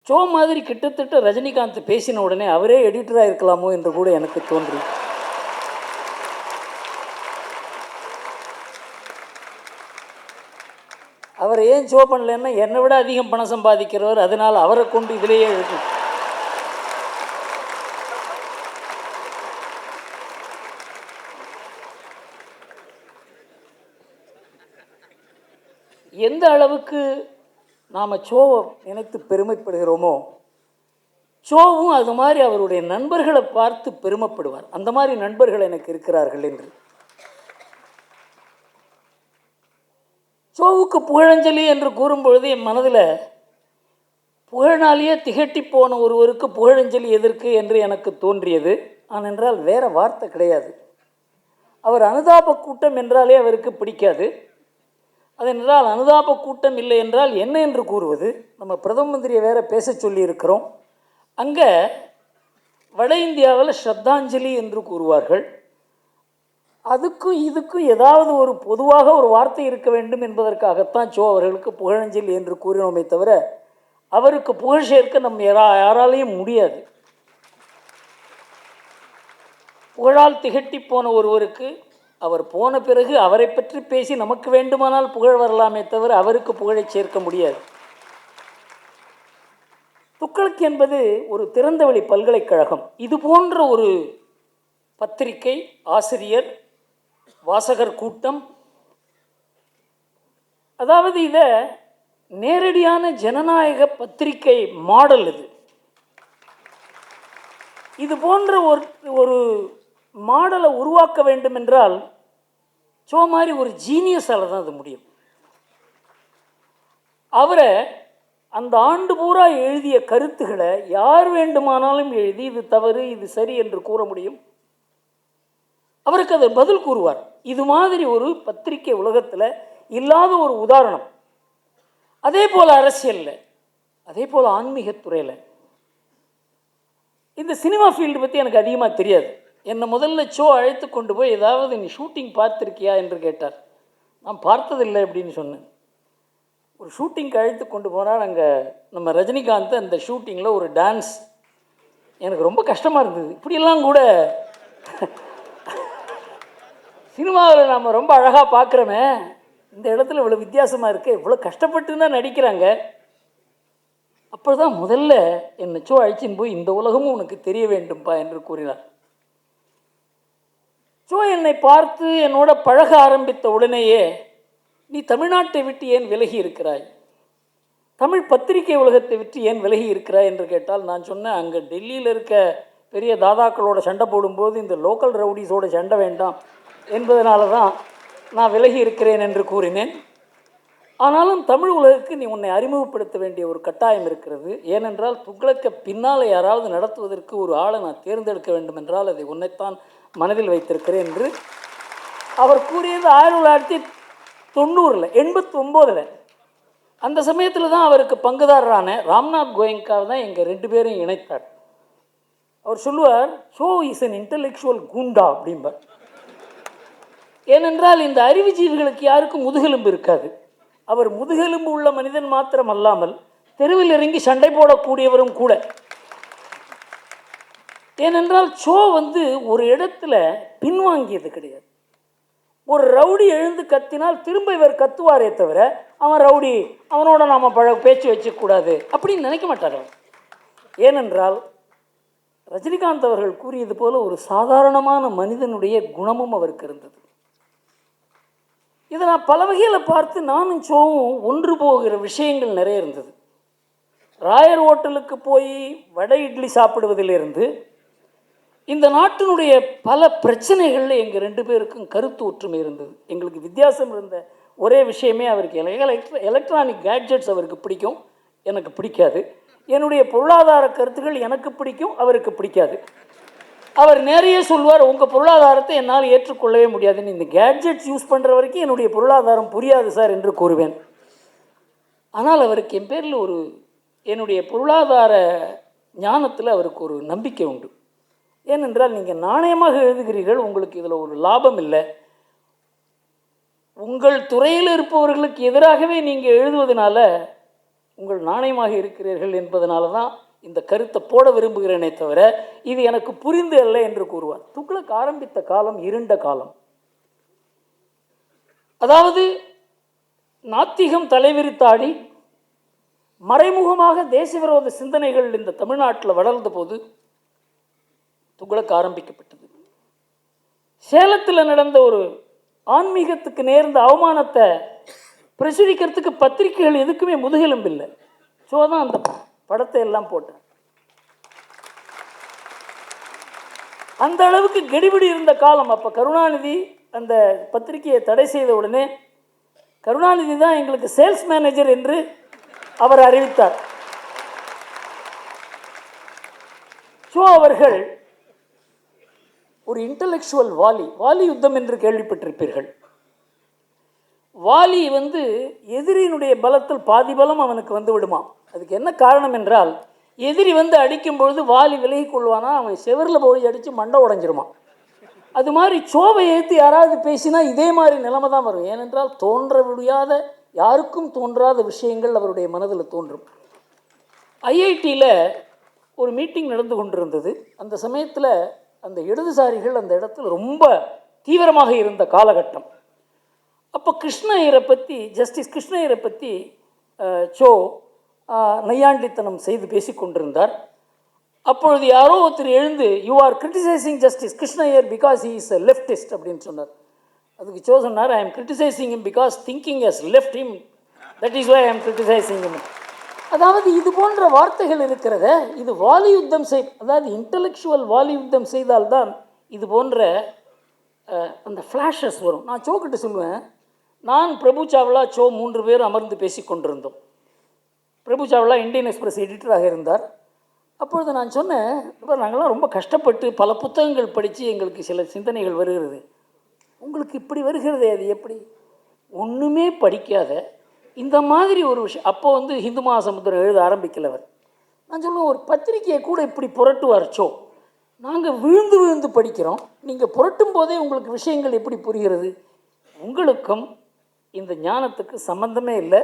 Show மாதிரி கிட்டத்தட்ட ரஜினிகாந்த் பேசின உடனே அவரே எடிட்டராக இருக்கலாமோ என்று கூட எனக்கு தோன்றி, அவர் ஏன் ஷோ பண்ணலன்னா என்னை விட அதிகம் பணம் சம்பாதிக்கிறவர், அதனால் அவரை கொண்டு இதிலேயே எழுதும். எந்த அளவுக்கு நாம் ஷோவை நினைத்து பெருமைப்படுகிறோமோ, ஷோவும் அது மாதிரி அவருடைய நண்பர்களை பார்த்து பெருமைப்படுவார். அந்த மாதிரி நண்பர்கள் எனக்கு இருக்கிறார்கள் என்று. ஷோவுக்கு புகழஞ்சலி என்று கூறும்பொழுது என் மனதில் புகழ்னாலேயே திகட்டி போன ஒருவருக்கு புகழஞ்சலி எதற்கு என்று எனக்கு தோன்றியது. ஆனென்றால் வேறு வார்த்தை கிடையாது. அவர் அனுதாப கூட்டம் என்றாலே அவருக்கு பிடிக்காது. அதென்றால் அனுதாப கூட்டம் இல்லை என்றால் என்ன என்று கூறுவது? நம்ம பிரதம மந்திரியை வேற பேச சொல்லி இருக்கிறோம். அங்கே வட இந்தியாவில் ஸ்ரத்தாஞ்சலி என்று கூறுவார்கள். அதுக்கும் இதுக்கும் ஏதாவது ஒரு பொதுவாக ஒரு வார்த்தை இருக்க வேண்டும் என்பதற்காகத்தான் ஷோ அவர்களுக்கு புகழஞ்சலி என்று கூறினோமே தவிர அவருக்கு புகழ் சேர்க்க நம்ம யாராலையும் முடியாது. புகழால் திகட்டி போன ஒருவருக்கு அவர் போன பிறகு அவரை பற்றி பேசி நமக்கு வேண்டுமானால் புகழ் வரலாமே தவிர அவருக்கு புகழை சேர்க்க முடியாது. துக்ளக் என்பது ஒரு திறந்தவெளி பல்கலைக்கழகம். இது போன்ற ஒரு பத்திரிகை, ஆசிரியர், வாசகர் கூட்டம், அதாவது இதை நேரடியான ஜனநாயக பத்திரிகை மாடல். இது போன்ற ஒரு மாடலை உருவாக்க வேண்டும் என்றால் ஷோ மாதிரி ஒரு ஜீனியஸால் தான் அது முடியும். அவரை அந்த ஆண்டு பூரா எழுதிய கருத்துக்களை யார் வேண்டுமானாலும் எழுதி இது தவறு இது சரி என்று கூற முடியும். அவருக்கு அதை பதில் கூறுவார். இது மாதிரி ஒரு பத்திரிகை உலகத்தில் இல்லாத ஒரு உதாரணம். அதே போல் அரசியலில், அதே போல் ஆன்மீகத்துறையில். இந்த சினிமா ஃபீல்டு பற்றி எனக்கு அதிகமாக தெரியாது. என்னை முதல்ல ஷோ அழைத்து கொண்டு போய் ஏதாவது நீ ஷூட்டிங் பார்த்துருக்கியா என்று கேட்டார். நான் பார்த்ததில்லை அப்படின்னு சொன்னேன். ஒரு ஷூட்டிங்க்கு அழைத்து கொண்டு போனால் அங்கே நம்ம ரஜினிகாந்த் அந்த ஷூட்டிங்கில் ஒரு டான்ஸ் எனக்கு ரொம்ப கஷ்டமாக இருந்தது. இப்படியெல்லாம் கூட சினிமாவில் நம்ம ரொம்ப அழகாக பார்க்குறோமே, இந்த இடத்துல இவ்வளோ வித்தியாசமாக இருக்குது, இவ்வளோ கஷ்டப்பட்டு தான் நடிக்கிறாங்க. அப்போ தான் முதல்ல என்னை ஷோ அழைச்சின்னு போய் இந்த உலகமும் உனக்கு தெரிய வேண்டும்பா என்று கூறினார். ஷோ என்னை பார்த்து என்னோட பழக ஆரம்பித்த உடனேயே நீ தமிழ்நாட்டை விட்டு ஏன் விலகி இருக்கிறாய், தமிழ் பத்திரிகை உலகத்தை விட்டு ஏன் விலகி இருக்கிறாய் என்று கேட்டால் நான் சொன்னேன், அங்கே டெல்லியில் இருக்க பெரிய தாதாக்களோட சண்டை போடும்போது இந்த லோக்கல் ரவுடிஸோட சண்டை வேண்டாம் என்பதனால தான் நான் விலகி இருக்கிறேன் என்று கூறினேன். ஆனாலும் தமிழ் உலகுக்கு நீ உன்னை அறிமுகப்படுத்த வேண்டிய ஒரு கட்டாயம் இருக்கிறது. ஏனென்றால் துக்ளக்கை பின்னால் யாராவது நடத்துவதற்கு ஒரு ஆளை நான் தேர்ந்தெடுக்க வேண்டும் என்றால் அதை உன்னைத்தான் மனதில் வைத்திருக்கிறேன் என்று அவர் கூறியது 1990, 89. அந்த சமயத்தில் தான் அவருக்கு பங்குதாரரான ராம்நாத் கோயங்கா தான் எங்கள் 2 பேரையும் இணைத்தார். அவர் சொல்லுவார், ஷோ இஸ் அன் இன்டலெக்சுவல் கூண்டா அப்படிம்பார். ஏனென்றால் இந்த அறிவுஜீவிகளுக்கு யாருக்கும் முதுகெலும்பு இருக்காது. அவர் முதுகெலும்பு உள்ள மனிதன் மாத்திரம் அல்லாமல் தெருவில் இறங்கி சண்டை போடக்கூடியவரும் கூட. ஏனென்றால் ஷோ ஒரு இடத்துல பின்வாங்கியது கிடையாது. ஒரு ரவுடி எழுந்து கத்தினால் திரும்ப இவர் கத்துவாரே தவிர அவன் ரவுடி, அவனோட நாம் பேச்சு வச்சக்கூடாது அப்படின்னு நினைக்க மாட்டார். ஏனென்றால் ரஜினிகாந்த் அவர்கள் கூறியது போல ஒரு சாதாரணமான மனிதனுடைய குணமும் அவருக்கு இருந்தது. இதை நான் பல வகையில் பார்த்து நானும் ஷோவும் ஒன்று போகிற விஷயங்கள் நிறைய இருந்தது. ராயர் ஹோட்டலுக்கு போய் வடை இட்லி சாப்பிடுவதிலிருந்து இந்த நாட்டினுடைய பல பிரச்சனைகளில் எங்கள் 2 பேருக்கும் கருத்து ஒற்றுமை இருந்தது. எங்களுக்கு வித்தியாசம் இருந்த ஒரே விஷயமே அவருக்கு எலக்ட்ரானிக் கேட்ஜெட்ஸ் அவருக்கு பிடிக்கும், எனக்கு பிடிக்காது. என்னுடைய பொருளாதார கருத்துக்கள் எனக்கு பிடிக்கும், அவருக்கு பிடிக்காது. அவர் நிறைய சொல்வார், உங்கள் பொருளாதாரத்தை என்னால் ஏற்றுக்கொள்ளவே முடியாதுன்னு. இந்த கேட்ஜெட்ஸ் யூஸ் பண்ணுற வரைக்கும் என்னுடைய பொருளாதாரம் புரியாது சார் என்று கூறுவேன். ஆனால் அவருக்கு என் பேரில் என்னுடைய பொருளாதார ஞானத்தில் அவருக்கு ஒரு நம்பிக்கை உண்டு. ஏனென்றால் நீங்கள் நாணயமாக எழுதுகிறீர்கள், உங்களுக்கு இதில் ஒரு லாபம் இல்லை. உங்கள் துறையில் இருப்பவர்களுக்கு எதிராகவே நீங்கள் எழுதுவதனால உங்கள் நாணயமாக இருக்கிறீர்கள் என்பதனால தான் இந்த கருத்தை போட விரும்புகிறேனே தவிர இது எனக்கு புரிந்து அல்ல என்று கூறுவார். துக்ளக் ஆரம்பித்த காலம் இருண்ட காலம். அதாவது நாத்திகம் தலைவிரித்தாடி மறைமுகமாக தேச விரோத சிந்தனைகள் இந்த தமிழ்நாட்டில் வளர்ந்த போது துக்ளக் ஆரம்பிக்கப்பட்டது. சேலத்தில் நடந்த ஒரு ஆன்மீகத்துக்கு நேர்ந்த அவமானத்தை பிரசுரிக்கிறதுக்கு பத்திரிகைகள் எதுக்குமே முதுகெலும்பில்லை. ஸோ தான் அந்த படத்தை எல்லாம் போட்டேன். அந்த அளவுக்கு கெடிபிடி இருந்த காலம். அப்போ கருணாநிதி அந்த பத்திரிகையை தடை செய்த உடனே கருணாநிதி தான் எங்களுக்கு சேல்ஸ் மேனேஜர் என்று அவர் அறிவித்தார். ஸோ அவர்கள் ஒரு இன்டலெக்சுவல் வாலி யுத்தம் என்று கேள்விப்பட்டிருப்பீர்கள். வாலி எதிரியினுடைய பலத்தில் பாதி பலம் அவனுக்கு விடுமா. அதுக்கு என்ன காரணம் என்றால், எதிரி அடிக்கும்பொழுது வாலி விலகி கொள்வானா, அவன் செவரில் போய் அடித்து மண்டை உடஞ்சிருமா. அது மாதிரி சோவை ஏற்றி யாராவது பேசினா இதே மாதிரி நிலைமை தான் வரும். ஏனென்றால் தோன்ற முடியாத, யாருக்கும் தோன்றாத விஷயங்கள் அவருடைய மனதில் தோன்றும். ஐஐடியில் ஒரு மீட்டிங் நடந்து கொண்டிருந்தது. அந்த சமயத்தில் அந்த இடதுசாரிகள் அந்த இடத்துல ரொம்ப தீவிரமாக இருந்த காலகட்டம். அப்போ கிருஷ்ணய்யரை பற்றி, ஜஸ்டிஸ் கிருஷ்ணய்யரை பற்றி சோ நையாண்டித்தனம் செய்து பேசி கொண்டிருந்தார். அப்பொழுது யாரோ ஒருத்தர் எழுந்து, you are criticising Justice Krishnaiyer because he is a leftist அப்படின்னு சொன்னார். அதுக்கு சோ சொன்னார், I am criticising him because thinking has left him, that is why I am criticising him. அதாவது இது போன்ற வார்த்தைகள் இருக்கிறத, இது வாலி யுத்தம் அதாவது இன்டலெக்சுவல் வாலி யுத்தம் செய்தால்தான் இது போன்ற அந்த ஃப்ளாஷஸ் வரும். நான் சோக்கிட்ட சொல்லுவேன், நான் பிரபு சாவ்லா சோ 3 பேர் அமர்ந்து பேசி கொண்டிருந்தோம். பிரபு சாவ்லா இந்தியன் எக்ஸ்பிரஸ் எடிட்டராக இருந்தார். அப்பொழுது நான் சொன்னேன், நாங்கள்லாம் ரொம்ப கஷ்டப்பட்டு பல புத்தகங்கள் படித்து எங்களுக்கு சில சிந்தனைகள் வருகிறது, உங்களுக்கு இப்படி வருகிறதே அது எப்படி? ஒன்றுமே படிக்காத இந்த மாதிரி ஒரு விஷயம். அப்போ ஹிந்து மகாசமுத்திரம் எழுத ஆரம்பிக்கலவர். நான் சொல்லுவேன், ஒரு பத்திரிகையை கூட இப்படி புரட்டுவார் சோ. நாங்கள் விழுந்து விழுந்து படிக்கிறோம், நீங்கள் புரட்டும் போதே உங்களுக்கு விஷயங்கள் எப்படி புரிகிறது? உங்களுக்கும் இந்த ஞானத்துக்கு சம்பந்தமே இல்லை.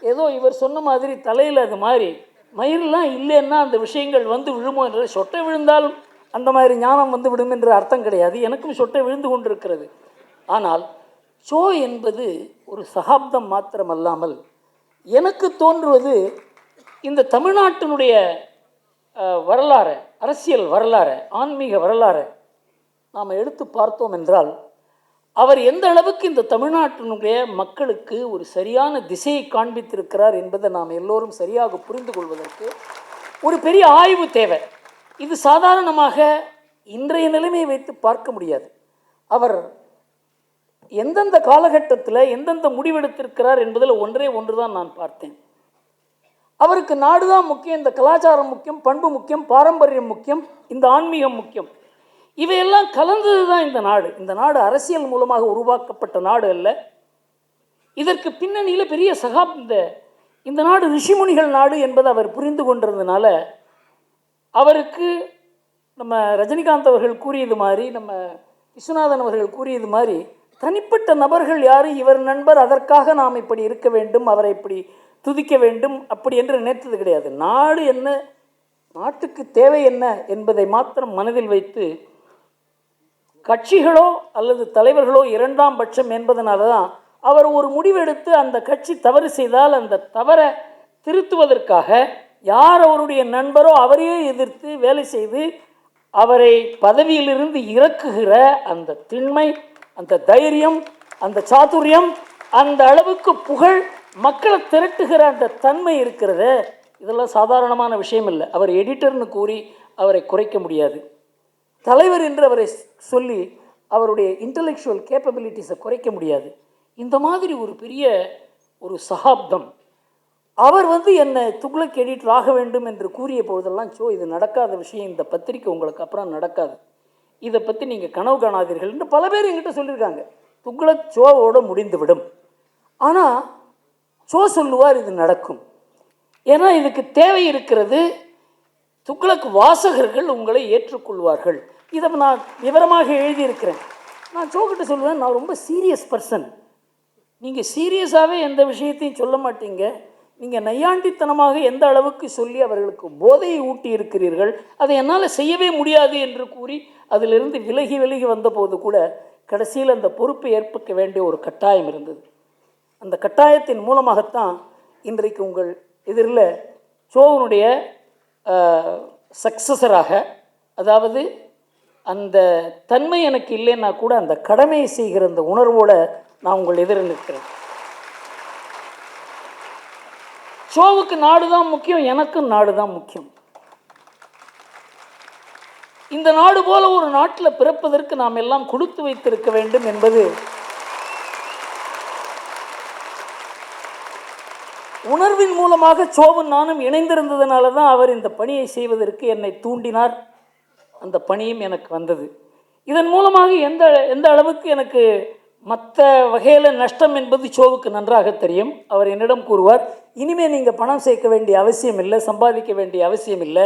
ஏதோ இவர் சொன்ன மாதிரி தலையில் அது மாதிரி மயிரெலாம் இல்லைன்னா அந்த விஷயங்கள் விழுமோ என்ற, சொட்டை விழுந்தாலும் அந்த மாதிரி ஞானம் விடும் என்ற அர்த்தம் கிடையாது. எனக்கும் சொட்டை விழுந்து கொண்டிருக்கிறது. ஆனால் சோ என்பது ஒரு சகாப்தம் மாத்திரமல்லாமல் எனக்கு தோன்றுவது, இந்த தமிழ்நாட்டினுடைய வரலாறு, அரசியல் வரலாறு, ஆன்மீக வரலாறு நாம் எடுத்து பார்த்தோம் என்றால், அவர் எந்த அளவுக்கு இந்த தமிழ்நாட்டினுடைய மக்களுக்கு ஒரு சரியான திசையை காண்பித்திருக்கிறார் என்பதை நாம் எல்லோரும் சரியாக புரிந்து கொள்வதற்கு ஒரு பெரிய ஆய்வு தேவை. இது சாதாரணமாக இன்றைய நிலைமையை வைத்து பார்க்க முடியாது. அவர் எந்தெந்த காலகட்டத்தில் எந்தெந்த முடிவெடுத்திருக்கிறார் என்பதில் ஒன்று தான் நான் பார்த்தேன். அவருக்கு நாடு தான் முக்கியம், இந்த கலாச்சாரம் முக்கியம், பண்பு முக்கியம், பாரம்பரியம் முக்கியம், இந்த ஆன்மீகம் முக்கியம். இவையெல்லாம் கலந்தது தான் இந்த நாடு. இந்த நாடு அரசியல் மூலமாக உருவாக்கப்பட்ட நாடு அல்ல. இதற்கு பின்னணியில் பெரிய இந்த நாடு ரிஷிமுனிகள் நாடு என்பதை அவர் புரிந்து கொண்டிருந்தனால, அவருக்கு நம்ம ரஜினிகாந்த் அவர்கள் கூறியது மாதிரி, நம்ம விஸ்வநாதன் அவர்கள் கூறியது மாதிரி, தனிப்பட்ட நபர்கள் யாரும் இவர் நண்பர், அதற்காக நாம் இப்படி இருக்க வேண்டும், அவரை இப்படி துதிக்க வேண்டும் அப்படி என்று நினைத்தது கிடையாது. நாடு என்ன, நாட்டுக்கு தேவை என்ன என்பதை மாத்திரம் மனதில் வைத்து, கட்சிகளோ அல்லது தலைவர்களோ 2ஆம் பட்சம் என்பதனால தான் அவர் ஒரு முடிவெடுத்து, அந்த கட்சி தவறு செய்தால் அந்த தவறை திருத்துவதற்காக யார் அவருடைய நண்பரோ அவரையே எதிர்த்து வேலை செய்து அவரை பதவியிலிருந்து இறக்குகிற அந்த திண்மை, அந்த தைரியம், அந்த சாதுரியம், அந்த அளவுக்கு புகழ், மக்களை திரட்டுகிற அந்த தன்மை இருக்கிறது. இதெல்லாம் சாதாரணமான விஷயம் இல்லை. அவர் எடிட்டர்னு கூறி அவரை குறைக்க முடியாது. தலைவர் என்று அவரை சொல்லி அவருடைய இன்டலெக்சுவல் கேப்பபிலிட்டிஸை குறைக்க முடியாது. இந்த மாதிரி ஒரு பெரிய ஒரு சகாப்தம். அவர் என்னை துக்ளக் எடிட்டர் ஆக வேண்டும் என்று கூறிய பொழுதெல்லாம், சோ இது நடக்காத விஷயம், இந்த பத்திரிக்கை உங்களுக்கு அப்புறம் நடக்காது, இதை பற்றி நீங்கள் கனவு காணாதீர்கள் என்று பல பேர் என்கிட்ட சொல்லியிருக்காங்க. துக்ளக் சோவோடு முடிந்துவிடும். ஆனால் சோ சொல்லுவார், இது நடக்கும். ஏன்னா இதுக்கு தேவை இருக்கிறது. துக்ளக் வாசகர்கள் உங்களை ஏற்றுக்கொள்வார்கள். இதை நான் விவரமாக எழுதியிருக்கிறேன். நான் சோக்கிட்ட சொல்லுவேன், நான் ரொம்ப சீரியஸ் பர்சன், நீங்கள் சீரியஸாகவே எந்த விஷயத்தையும் சொல்ல மாட்டீங்க, நீங்கள் நையாண்டித்தனமாக எந்த அளவுக்கு சொல்லி அவர்களுக்கு போதையை ஊட்டி இருக்கிறீர்கள், அதை என்னால் செய்யவே முடியாது என்று கூறி அதிலிருந்து விலகி விலகி வந்தபோது கூட கடைசியில் அந்த பொறுப்பை ஏற்பக்க வேண்டிய ஒரு கட்டாயம் இருந்தது. அந்த கட்டாயத்தின் மூலமாகத்தான் இன்றைக்கு உங்கள் எதிரில் சோவனுடைய சக்சஸராக, அதாவது அந்த தன்மை எனக்கு இல்லைன்னா கூட அந்த கடமையை செய்கிற அந்த உணர்வோடு நான் உங்கள் எதிரில் நிற்கிறேன். ஷோவுக்கு நாடு தான் முக்கியம், எனக்கும் நாடு தான் முக்கியம். இந்த நாடு போல ஒரு நாட்டில் பிறப்பதற்கு நாம் எல்லாம் கொடுத்து வைத்திருக்க வேண்டும் என்பது உணர்வின் மூலமாக சோவும் நானும் இணைந்திருந்ததுனால தான் அவர் இந்த பணியை செய்வதற்கு என்னை தூண்டினார். அந்த பணியும் எனக்கு வந்தது. இதன் மூலமாக எந்த அளவுக்கு எனக்கு மற்ற வகையில் நஷ்டம் என்பது சோவுக்கு நன்றாக தெரியும். அவர் என்னிடம் கூறுவார், இனிமேல் நீங்கள் பணம் சேர்க்க வேண்டிய அவசியம் இல்லை, சம்பாதிக்க வேண்டிய அவசியம் இல்லை,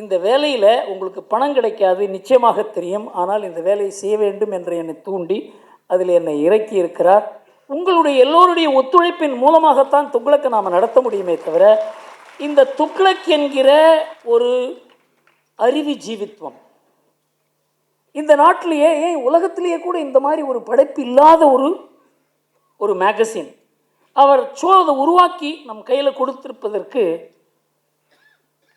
இந்த வேலையில் உங்களுக்கு பணம் கிடைக்காது நிச்சயமாக தெரியும், ஆனால் இந்த வேலையை செய்ய வேண்டும் என்று என்னை தூண்டி அதில் என்னை இறக்கி இருக்கிறார். உங்களுடைய எல்லோருடைய ஒத்துழைப்பின் மூலமாகத்தான் துக்ளக்கை நாம் நடத்த முடியுமே தவிர, இந்த துக்ளக் என்கிற ஒரு அறிவு ஜீவித்வம் இந்த நாட்டிலேயே, ஏன் உலகத்திலேயே கூட இந்த மாதிரி ஒரு படைப்பு இல்லாத ஒரு மேகசின் அவர் அதை உருவாக்கி நம் கையில் கொடுத்திருப்பதற்கு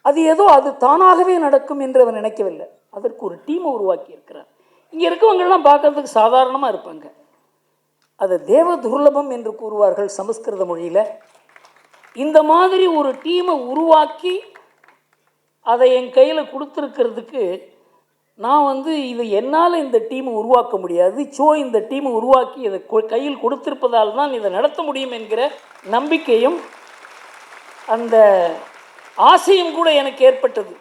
அது ஏதோ அது தானாகவே நடக்கும் என்று அவர் நினைக்கவில்லை. அதற்கு ஒரு டீமை உருவாக்கி இருக்கிறார். இங்கே இருக்கவங்கெல்லாம் பார்க்கறதுக்கு சாதாரணமாக இருப்பாங்க, அது தேவ துர்லபம் என்று கூறுவார்கள் சமஸ்கிருத மொழியில். இந்த மாதிரி ஒரு டீமை உருவாக்கி அதை என் கையில் கொடுத்துருக்கிறதுக்கு நான் இது என்னால் இந்த டீமை உருவாக்க முடியாது, இந்த டீமை உருவாக்கி இதை கையில் கொடுத்திருப்பதால் தான் இதை நடத்த முடியும் என்கிற நம்பிக்கையும் அந்த ஆசையும் கூட எனக்கு ஏற்பட்டது.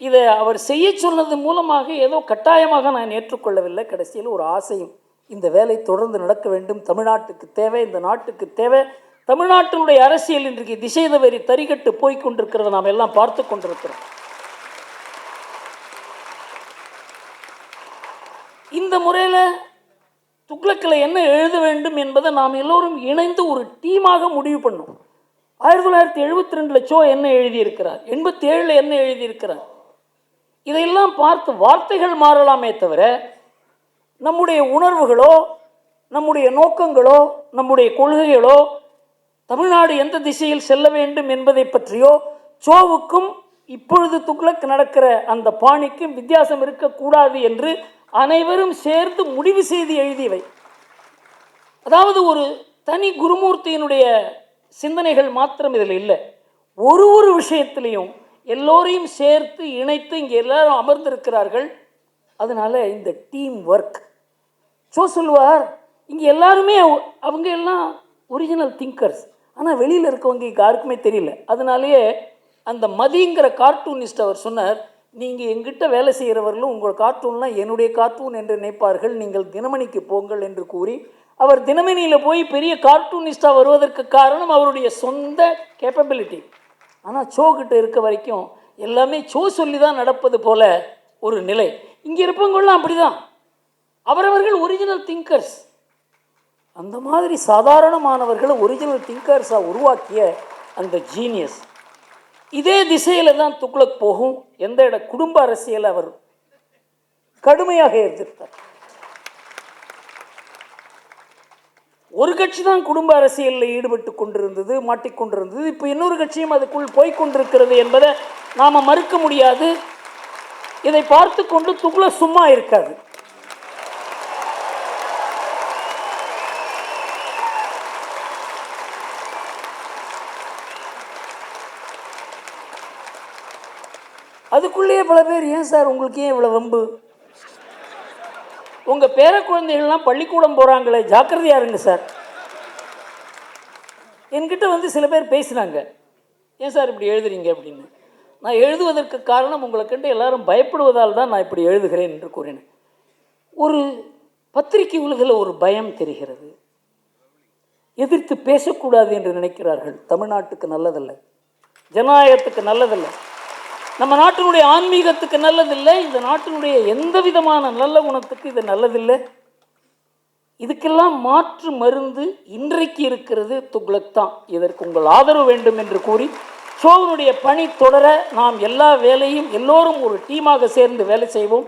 இதை அவர் செய்ய சொன்னது மூலமாக ஏதோ கட்டாயமாக நான் ஏற்றுக்கொள்ளவில்லை. கடைசியில் ஒரு ஆசையும், இந்த வேலை தொடர்ந்து நடக்க வேண்டும், தமிழ்நாட்டுக்கு தேவை, இந்த நாட்டுக்கு தேவை. தமிழ்நாட்டினுடைய அரசியல் இன்றைக்கு திசை தவறி தறிகட்டு போய்கொண்டிருக்கிறத நாம் எல்லாம் பார்த்து கொண்டிருக்கிறோம். இந்த முறையில் துக்ளக்கில் என்ன எழுத வேண்டும் என்பதை நாம் எல்லோரும் இணைந்து ஒரு டீமாக முடிவு பண்ணோம். 1972 சோ என்ன எழுதியிருக்கிறார், 87 என்ன எழுதியிருக்கிறார், இதையெல்லாம் பார்த்து வார்த்தைகள் மாறலாமே தவிர நம்முடைய உணர்வுகளோ, நம்முடைய நோக்கங்களோ, நம்முடைய கொள்கைகளோ, தமிழ்நாடு எந்த திசையில் செல்ல வேண்டும் என்பதை பற்றியோ சோவுக்கும் இப்பொழுது துக்ளக் நடக்கிற அந்த பாணிக்கும் வித்தியாசம் இருக்கக்கூடாது என்று அனைவரும் சேர்ந்து முடிவு செய்து எழுதியவை. அதாவது ஒரு தனி குருமூர்த்தியினுடைய சிந்தனைகள் மாத்திரம் இதில் இல்லை. ஒரு விஷயத்திலையும் எல்லோரையும் சேர்த்து இணைத்து இங்கே எல்லாரும் அமர்ந்திருக்கிறார்கள். அதனால் இந்த டீம் ஒர்க். சொல்லுவார், இங்கே எல்லாருமே அவங்க எல்லாம் ஒரிஜினல் திங்கர்ஸ், ஆனால் வெளியில் இருக்கவங்க யாருக்குமே தெரியல. அதனாலேயே அந்த மதிங்கிற கார்ட்டூனிஸ்ட் அவர் சொன்னார், நீங்கள் எங்கிட்ட வேலை செய்கிறவர்களும் உங்கள் கார்ட்டூன்லாம் என்னுடைய கார்ட்டூன் என்று நினைப்பார்கள், நீங்கள் தினமணிக்கு போங்கள் என்று கூறி அவர் தினமணியில் போய் பெரிய கார்ட்டூனிஸ்டாக வருவதற்கு காரணம் அவருடைய சொந்த கேப்பபிலிட்டி. ஆனால் கிட்ட இருக்க வரைக்கும் எல்லாமே சொல்லி தான் நடப்பது போல ஒரு நிலை. இங்கே இருப்பவங்களாம் அப்படி தான், அவரவர்கள் ஒரிஜினல் திங்கர்ஸ். அந்த மாதிரி சாதாரணமானவர்களை ஒரிஜினல் திங்கர்ஸாக உருவாக்கிய அந்த ஜீனியஸ். இதே திசையில் தான் துக்ளக் போகும். எந்த குடும்ப அரசியல் அவர் கடுமையாக எதிர்த்தார். ஒரு கட்சி தான் குடும்ப அரசியலில் ஈடுபட்டு கொண்டிருந்தது, மாட்டிக்கொண்டிருந்தது. இப்போ இன்னொரு கட்சியும் அதுக்குள் போய்கொண்டிருக்கிறது என்பதை நாம் மறுக்க முடியாது. இதை பார்த்து கொண்டு துக்ளக் சும்மா இருக்காது. அதுக்குள்ளேயே பல பேர், ஏன் சார் உங்களுக்கு ஏன் இவ்வளோ வம்பு, உங்கள் பேர குழந்தைகள்லாம் பள்ளிக்கூடம் போகிறாங்களே, ஜாக்கிரதையாக இருங்க சார். என்கிட்ட சில பேர் பேசுனாங்க, ஏன் சார் இப்படி எழுதுறீங்க அப்படின்னு. நான் எழுதுவதற்கு காரணம் உங்களை கண்டு எல்லாரும் பயப்படுவதால் தான் நான் இப்படி எழுதுகிறேன் என்று கூறினேன். ஒரு பத்திரிகை உலகில் ஒரு பயம் தெரிகிறது, எதிர்த்து பேசக்கூடாது என்று நினைக்கிறார்கள். தமிழ்நாட்டுக்கு நல்லதல்ல, ஜனநாயகத்துக்கு நல்லதல்ல, நம்ம நாட்டினுடைய ஆன்மீகத்துக்கு நல்லதில்லை, இந்த நாட்டினுடைய எந்த விதமான நல்ல குணத்துக்கு இது நல்லதில்லை. இதுக்கெல்லாம் மாற்று மருந்து இன்றைக்கு இருக்கிறது துக்ளக் தான். இதற்கு உங்கள் ஆதரவு வேண்டும் என்று கூறி ஷோவினுடைய பணி தொடர நாம் எல்லா வேலையும் எல்லோரும் ஒரு டீமாக சேர்ந்து வேலை செய்வோம்.